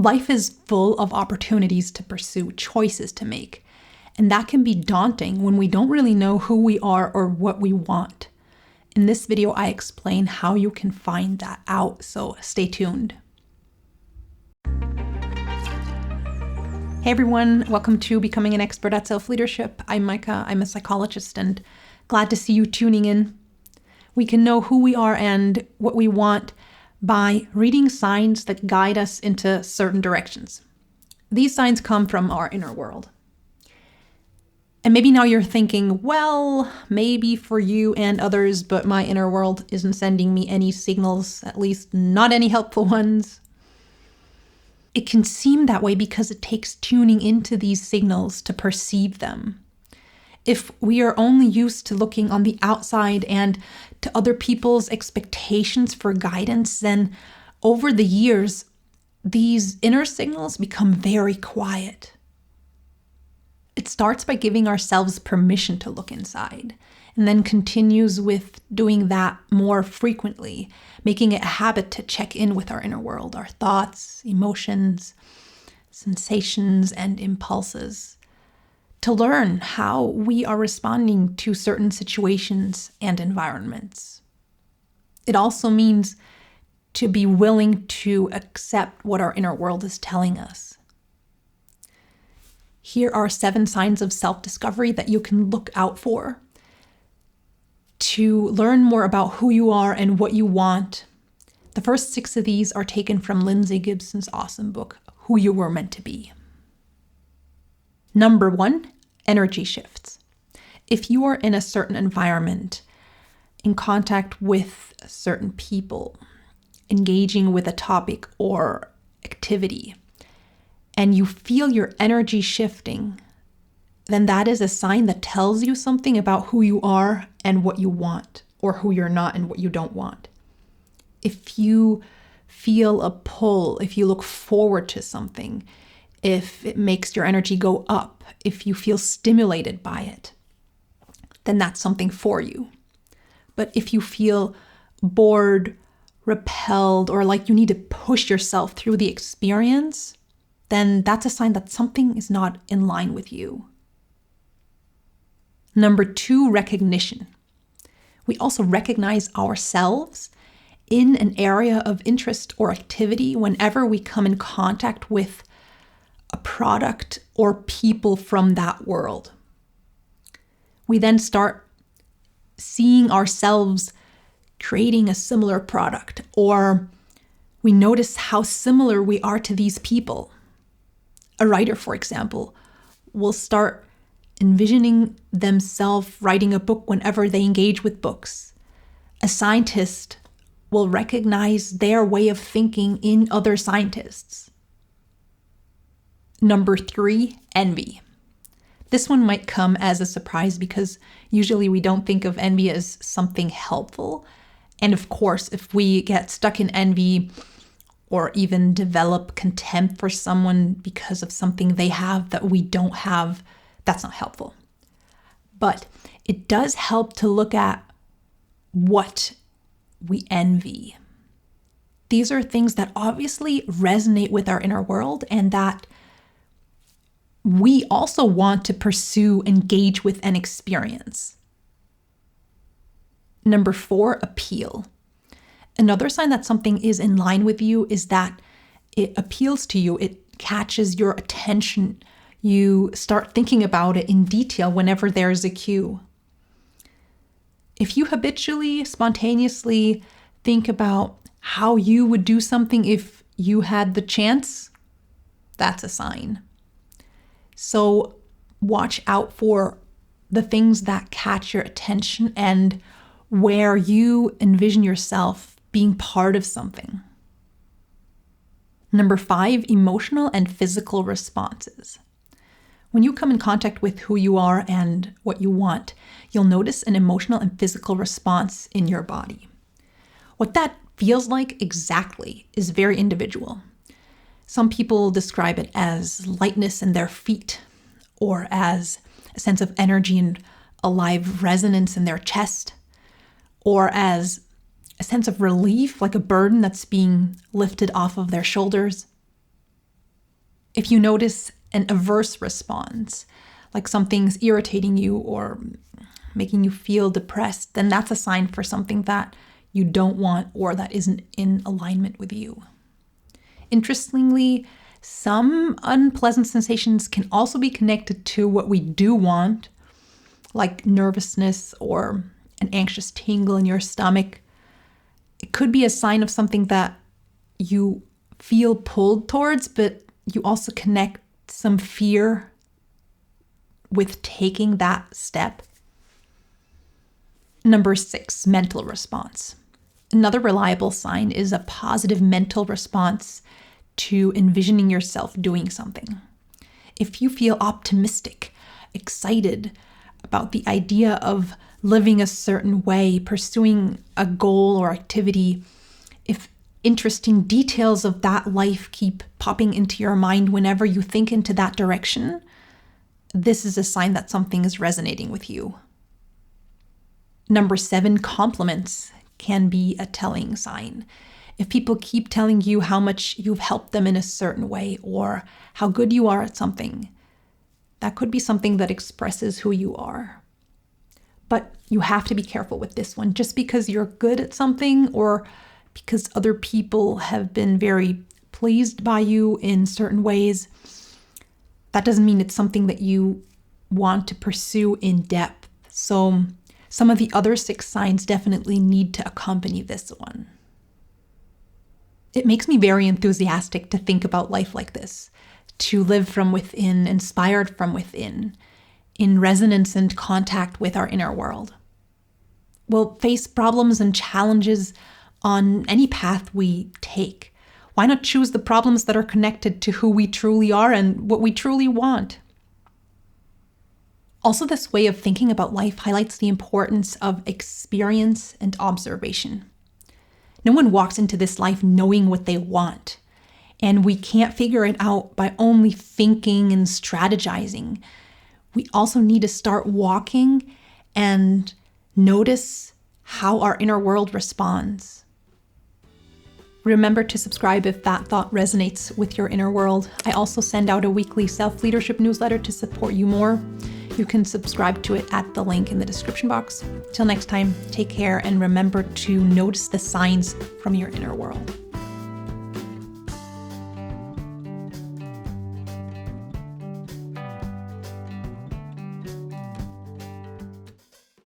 Life is full of opportunities to pursue, choices to make, and that can be daunting when we don't really know who we are or what we want. In this video, I explain how you can find that out, so stay tuned. Hey everyone, welcome to Becoming an Expert at Self-Leadership. I'm Maika, I'm a psychologist, and glad to see you tuning in. We can know who we are and what we want by reading signs that guide us into certain directions. These signs come from our inner world. And maybe now you're thinking, well, maybe for you and others, but my inner world isn't sending me any signals, at least not any helpful ones. It can seem that way because it takes tuning into these signals to perceive them. If we are only used to looking on the outside and to other people's expectations for guidance, then over the years, these inner signals become very quiet. It starts by giving ourselves permission to look inside, and then continues with doing that more frequently, making it a habit to check in with our inner world, our thoughts, emotions, sensations, and impulses, to learn how we are responding to certain situations and environments. It also means to be willing to accept what our inner world is telling us. Here are 7 signs of self-discovery that you can look out for to learn more about who you are and what you want. The first 6 of these are taken from Lindsay Gibson's awesome book, Who You Were Meant to Be. Number 1, energy shifts. If you are in a certain environment, in contact with certain people, engaging with a topic or activity, and you feel your energy shifting, then that is a sign that tells you something about who you are and what you want, or who you're not and what you don't want. If you feel a pull, if you look forward to something, if it makes your energy go up, if you feel stimulated by it, then that's something for you. But if you feel bored, repelled, or like you need to push yourself through the experience, then that's a sign that something is not in line with you. Number 2, recognition. We also recognize ourselves in an area of interest or activity whenever we come in contact with a product or people from that world. We then start seeing ourselves creating a similar product, or we notice how similar we are to these people. A writer, for example, will start envisioning themselves writing a book whenever they engage with books. A scientist will recognize their way of thinking in other scientists. Number 3, envy. This one might come as a surprise because usually we don't think of envy as something helpful. And of course, if we get stuck in envy or even develop contempt for someone because of something they have that we don't have, that's not helpful. But it does help to look at what we envy. These are things that obviously resonate with our inner world and that we also want to pursue, engage with, and experience. Number 4, appeal. Another sign that something is in line with you is that it appeals to you. It catches your attention. You start thinking about it in detail whenever there's a cue. If you habitually, spontaneously think about how you would do something if you had the chance, that's a sign. So watch out for the things that catch your attention and where you envision yourself being part of something. Number 5, emotional and physical responses. When you come in contact with who you are and what you want, you'll notice an emotional and physical response in your body. What that feels like exactly is very individual. Some people describe it as lightness in their feet, or as a sense of energy and a live resonance in their chest, or as a sense of relief, like a burden that's being lifted off of their shoulders. If you notice an averse response, like something's irritating you or making you feel depressed, then that's a sign for something that you don't want or that isn't in alignment with you. Interestingly, some unpleasant sensations can also be connected to what we do want, like nervousness or an anxious tingle in your stomach. It could be a sign of something that you feel pulled towards, but you also connect some fear with taking that step. Number 6, mental response. Another reliable sign is a positive mental response to envisioning yourself doing something. If you feel optimistic, excited about the idea of living a certain way, pursuing a goal or activity, if interesting details of that life keep popping into your mind whenever you think into that direction, this is a sign that something is resonating with you. Number 7, compliments can be a telling sign. If people keep telling you how much you've helped them in a certain way or how good you are at something, that could be something that expresses who you are. But you have to be careful with this one. Just because you're good at something or because other people have been very pleased by you in certain ways, that doesn't mean it's something that you want to pursue in depth. So some of the other 6 signs definitely need to accompany this one. It makes me very enthusiastic to think about life like this, to live from within, inspired from within, in resonance and contact with our inner world. We'll face problems and challenges on any path we take. Why not choose the problems that are connected to who we truly are and what we truly want? Also, this way of thinking about life highlights the importance of experience and observation. No one walks into this life knowing what they want, and we can't figure it out by only thinking and strategizing. We also need to start walking and notice how our inner world responds. Remember to subscribe if that thought resonates with your inner world. I also send out a weekly self-leadership newsletter to support you more. You can subscribe to it at the link in the description box. Till next time, take care and remember to notice the signs from your inner world.